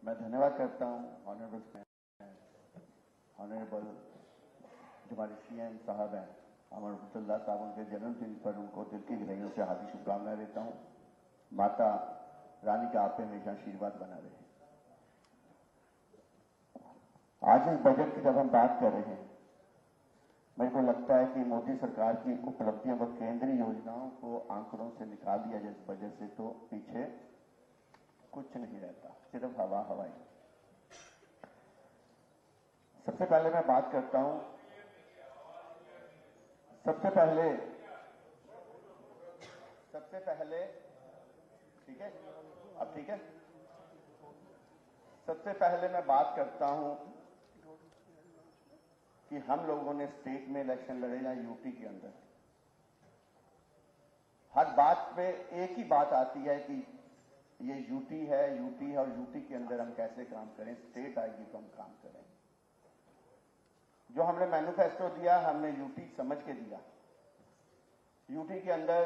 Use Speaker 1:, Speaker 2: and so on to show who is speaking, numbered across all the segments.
Speaker 1: मैं धन्यवाद करता हूँ ऑनरेबल जो हमारे सीएम साहब हैं अमर अब्दुल्ला साहब, उनके जन्मदिन पर उनको दिल की गहराइयों से हार्दिक शुभकामनाएं देता हूँ। माता रानी का आप पे हमेशा आशीर्वाद बना रहे। आज इस बजट की जब हम बात कर रहे हैं, मेरे को लगता है कि मोदी सरकार की उपलब्धियों व केंद्रीय योजनाओं को आंकड़ों से निकाल दिया जाए इस बजट से, तो पीछे कुछ नहीं रहता, सिर्फ हवा हवाई। सबसे पहले मैं बात करता हूं, सबसे पहले ठीक है, अब ठीक है। सबसे पहले मैं बात करता हूं कि हम लोगों ने स्टेट में इलेक्शन लड़े या यूटी के अंदर, हर बात पे एक ही बात आती है कि ये यूटी है और यूटी के अंदर हम कैसे काम करें, स्टेट आएगी तो हम काम करें। जो हमने मैनिफेस्टो दिया, हमने यूटी समझ के दिया। यूटी के अंदर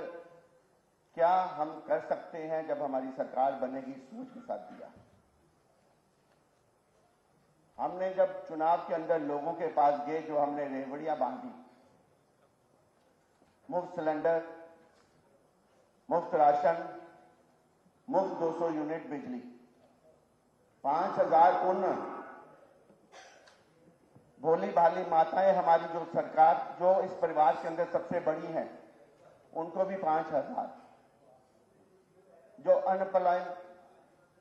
Speaker 1: क्या हम कर सकते हैं जब हमारी सरकार बनेगी, सोच के साथ दिया। हमने जब चुनाव के अंदर लोगों के पास गए, जो हमने रेवड़ियां बांधी, मुफ्त सिलेंडर, मुफ्त राशन, मुफ्त 200 यूनिट बिजली, 5000 उन भोली भाली माताएं हमारी, जो सरकार जो इस परिवार के अंदर सबसे बड़ी हैं, उनको भी 5000। जो अनएम्प्लॉयड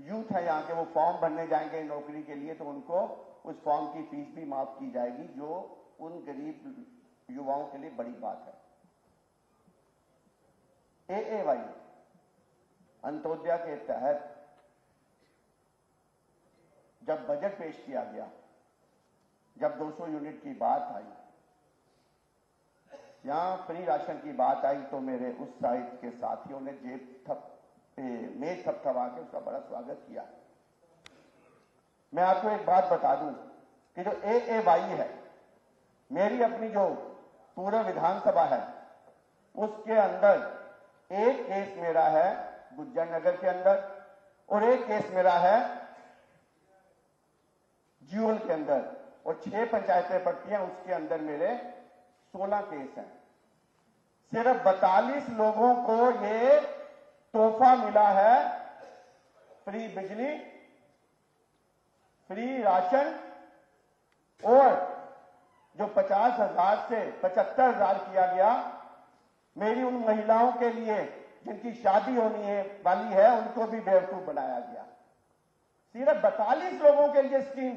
Speaker 1: यूथ है यहाँ के, वो फॉर्म भरने जाएंगे नौकरी के लिए, तो उनको उस फॉर्म की फीस भी माफ की जाएगी, जो उन गरीब युवाओं के लिए बड़ी बात है। एएवाई अंत्योदय के तहत जब बजट पेश किया गया, जब 200 यूनिट की बात आई, यहां फ्री राशन की बात आई, तो मेरे उस साइड के साथियों ने मेज थपथपा के उसका बड़ा स्वागत किया। मैं आपको एक बात बता दूं कि जो एएवाई है, मेरी अपनी जो पूरा विधानसभा है, उसके अंदर एक केस मेरा है गुज्जर नगर के अंदर और एक केस मेरा है ज्यूल के अंदर, और 6 पंचायतें पड़ती हैं, उसके अंदर मेरे 16 केस हैं। सिर्फ 42 लोगों को ये तोहफा मिला है, फ्री बिजली, फ्री राशन, और जो 50,000 से 75,000 किया गया, मेरी उन महिलाओं के लिए जिनकी शादी होनी है वाली है, उनको भी बेवकूफ बनाया गया। सिर्फ 42 लोगों के लिए स्कीम।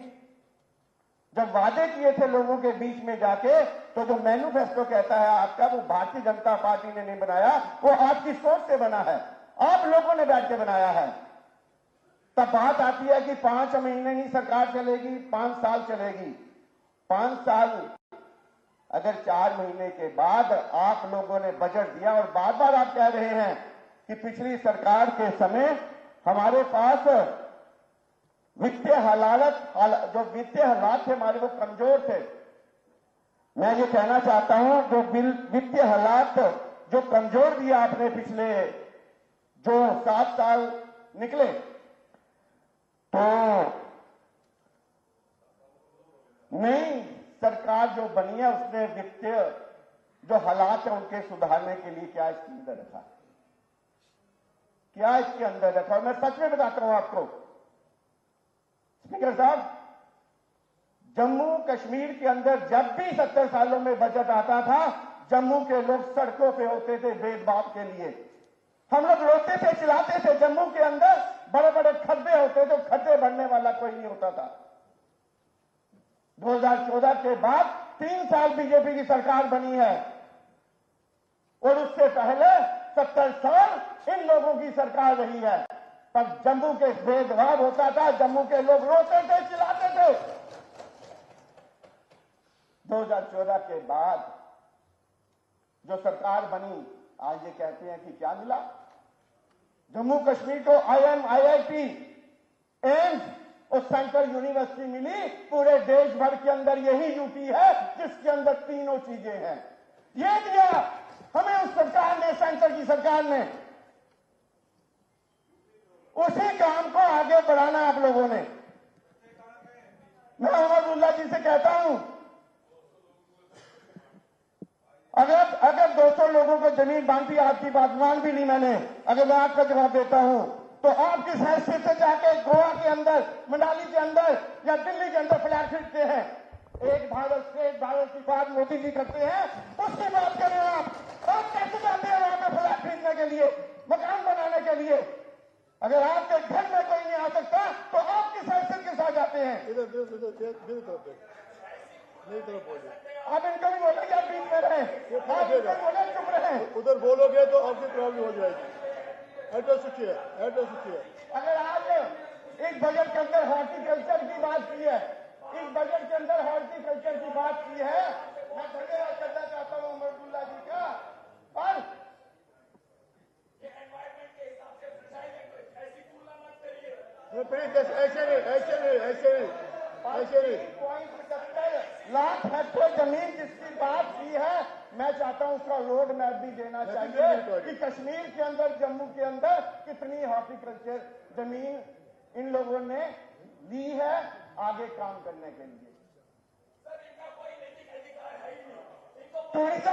Speaker 1: जब वादे किए थे लोगों के बीच में जाके, तो जो मैनिफेस्टो कहता है आपका, वो भारतीय जनता पार्टी ने नहीं बनाया, वो आपकी सोच से बना है, आप लोगों ने बैठ के बनाया है। तब बात आती है कि 5 महीने नहीं सरकार चलेगी, 5 साल चलेगी। 5 साल अगर 4 महीने के बाद आप लोगों ने बजट दिया, और बार बार आप कह रहे हैं कि पिछली सरकार के समय हमारे पास वित्तीय हालात थे हमारे, वो कमजोर थे। मैं ये कहना चाहता हूं, जो वित्तीय हालात जो कमजोर दिया आपने, पिछले जो 7 साल निकले, तो नई सरकार जो बनी है, उसने वित्तीय जो हालात है उनके सुधारने के लिए क्या इसके अंदर रखा, क्या इसके अंदर रखा। और मैं सच में बताता हूं आपको स्पीकर साहब, जम्मू कश्मीर के अंदर जब भी 70 सालों में बजट आता था, जम्मू के लोग सड़कों पे होते थे भेदभाव के लिए। हम लोग रोते थे, चिल्लाते थे। जम्मू के अंदर बड़े बड़े खड्डे होते थे, खड्डे भरने वाला कोई नहीं होता था। 2014 के बाद 3 साल बीजेपी की सरकार बनी है, और उससे पहले 70 साल इन लोगों की सरकार रही है। पर जम्मू के भेदभाव होता था, जम्मू के लोग रोते थे, चिल्लाते थे। 2014 के बाद जो सरकार बनी, आज ये कहते हैं कि क्या मिला जम्मू कश्मीर को, IIT, एम्स और सेंट्रल यूनिवर्सिटी मिली। पूरे देश भर के अंदर यही यूटी है जिसके अंदर तीनों चीजें हैं। ये दिया हमें उस सरकार ने, सेंटर की सरकार ने। उसी काम को आगे बढ़ाना आप लोगों ने। से कहता हूं, अगर 200 लोगों को जमीन बांटी, आपकी बात मान भी नहीं मैंने, अगर मैं आपका जवाब देता हूं तो आप किस हैसियत से जाके गोवा के अंदर, मनाली के अंदर या दिल्ली के अंदर फ्लैट खरीदते हैं? एक भारत श्रेष्ठ भारत की बात मोदी जी करते हैं, उसकी बात करें आप कैसे जाते हैं वहां पर फ्लैट खरीदने के लिए, मकान बनाने के लिए? अगर आपके घर में कोई नहीं आ सकता तो आप किस हैसियत के साथ जाते हैं? आप इनको भी बोले कि आप बीच में रहे, आप इनको बोले चुप रहे।
Speaker 2: उधर बोलोगे तो आपकी प्रॉब्लम हो जाएगी। एड्रेस रखिए।
Speaker 1: अगर आज इस बजट के अंदर हॉर्टिकल्चर की बात की है, इस बजट के अंदर हॉर्टिकल्चर की बात की है, मैं धन्यवाद करना चाहता हूं अमरुल्लाह जी का। और
Speaker 2: ऐसे नहीं
Speaker 1: 3.75 लाख हेक्टेयर जमीन जिसकी बात की है, मैं चाहता हूं उसका रोड मैप भी देना चाहिए कि कश्मीर के अंदर, जम्मू के अंदर कितनी हॉर्टिकल्चर जमीन इन लोगों ने ली है आगे काम करने के लिए। टूरिज्म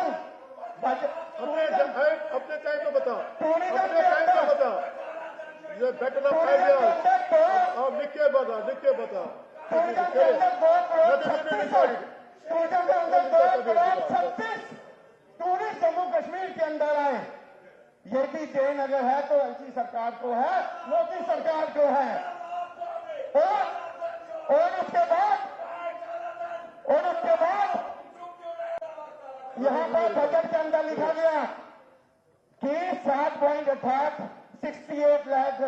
Speaker 2: अपने टाइम में बताओ,
Speaker 1: टूरिज्म के अंदर
Speaker 2: बेटर ऑफ आइडिया और लिख के बताओ।
Speaker 1: टूरिज्म के अंदर 2 करोड़ 36 टूरिस्ट जम्मू कश्मीर के अंदर आए। ये भी देन अगर है तो ऐसी सरकार को है, मोदी सरकार को है। और उसके बाद यहां पर बजट के अंदर लिखा गया कि 7.68 लाख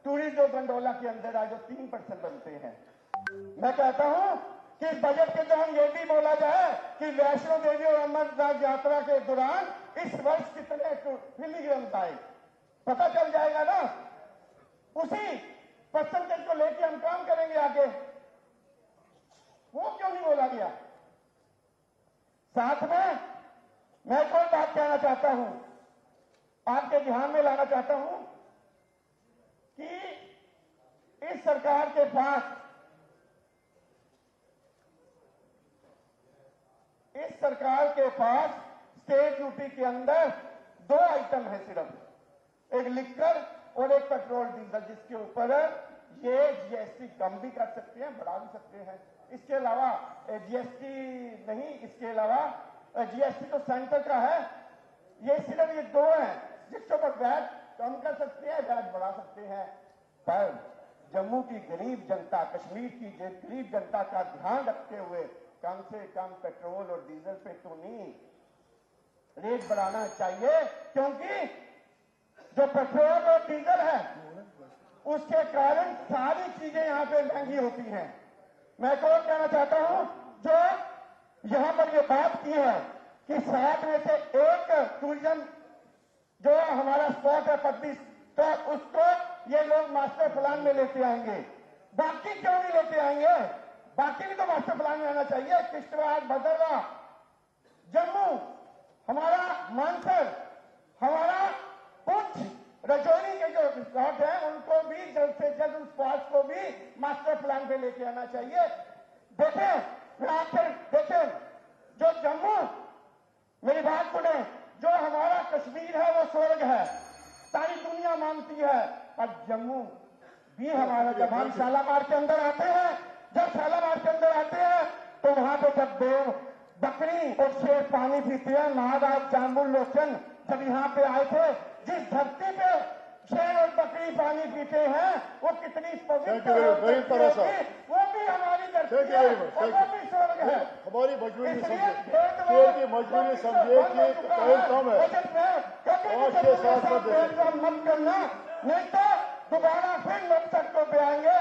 Speaker 1: टूरिस्ट जो गंडोला के अंदर आए, जो 3% बनते हैं। मैं कहता हूं कि इस बजट के दौरान यह भी बोला जाए कि वैष्णो देवी और अमरनाथ यात्रा के दौरान इस वर्ष कितने मिलीग्राम आए, पता चल जाएगा ना। उसी परसेंटेज को लेकर हम काम करेंगे आगे। वो क्यों नहीं बोला गया? साथ में मैं एक और बात कहना चाहता हूं, आपके ध्यान में लाना चाहता हूं कि इस सरकार के पास स्टेट ड्यूटी के अंदर 2 आइटम है सिर्फ, एक लिक्कर और एक पेट्रोल डीजल, जिसके ऊपर ये जीएसटी कम भी कर सकते हैं, बढ़ा भी सकते हैं। इसके अलावा जीएसटी नहीं, इसके अलावा जीएसटी तो सेंटर का है, ये सिर्फ ये 2 हैं जिसके ऊपर वैट कम कर सकते हैं, वैट बढ़ा सकते हैं। पर जम्मू की गरीब जनता, कश्मीर की गरीब जनता का ध्यान रखते हुए कम से कम पेट्रोल और डीजल पे तो नहीं रेट बढ़ाना चाहिए, क्योंकि जो पेट्रोल और डीजल है उसके कारण सारी चीजें यहां पे महंगी होती हैं। मैं तो कहना चाहता हूं, जो यहां पर ये बात की है कि 7 में से 1 टूरिज्म जो हमारा स्पॉट है पत्नी, तो उसको ये लोग मास्टर प्लान में लेते आएंगे। बाकी क्यों नहीं लेते आएंगे? बाकी भी तो मास्टर प्लान में आना चाहिए। किश्तवाड़, भदरवाह, जम्मू, हमारा मानसर, हमारा पुंछ, रजौरी के जो स्पॉट है उनको भी जल्द से जल्द उन स्पॉट को भी मास्टर प्लान पे लेके आना चाहिए। देखें जो जम्मू, मेरी बात सुने, जो हमारा कश्मीर है वो स्वर्ग है, सारी दुनिया मानती है। और जम्मू भी हमारा, जब हम शालामार के अंदर आते हैं, तो वहां पे जब देव बकरी और शेर पानी पीते हैं, महाराज जामुल लोचन जब यहाँ पे आए थे, जिस धरती पे शेर और बकरी पानी पीते हैं वो कितनी पवित्र होगी, वो भी हमारी धरती है और वो भी स्वर्ग है।
Speaker 2: हमारी मजबूरी समझिए, शेर की मजबूरी समझिए कि टाइम कम है, 5-6 साल
Speaker 1: मत करना, नहीं तो दोबारा फिर लोग सड़कों पे आएंगे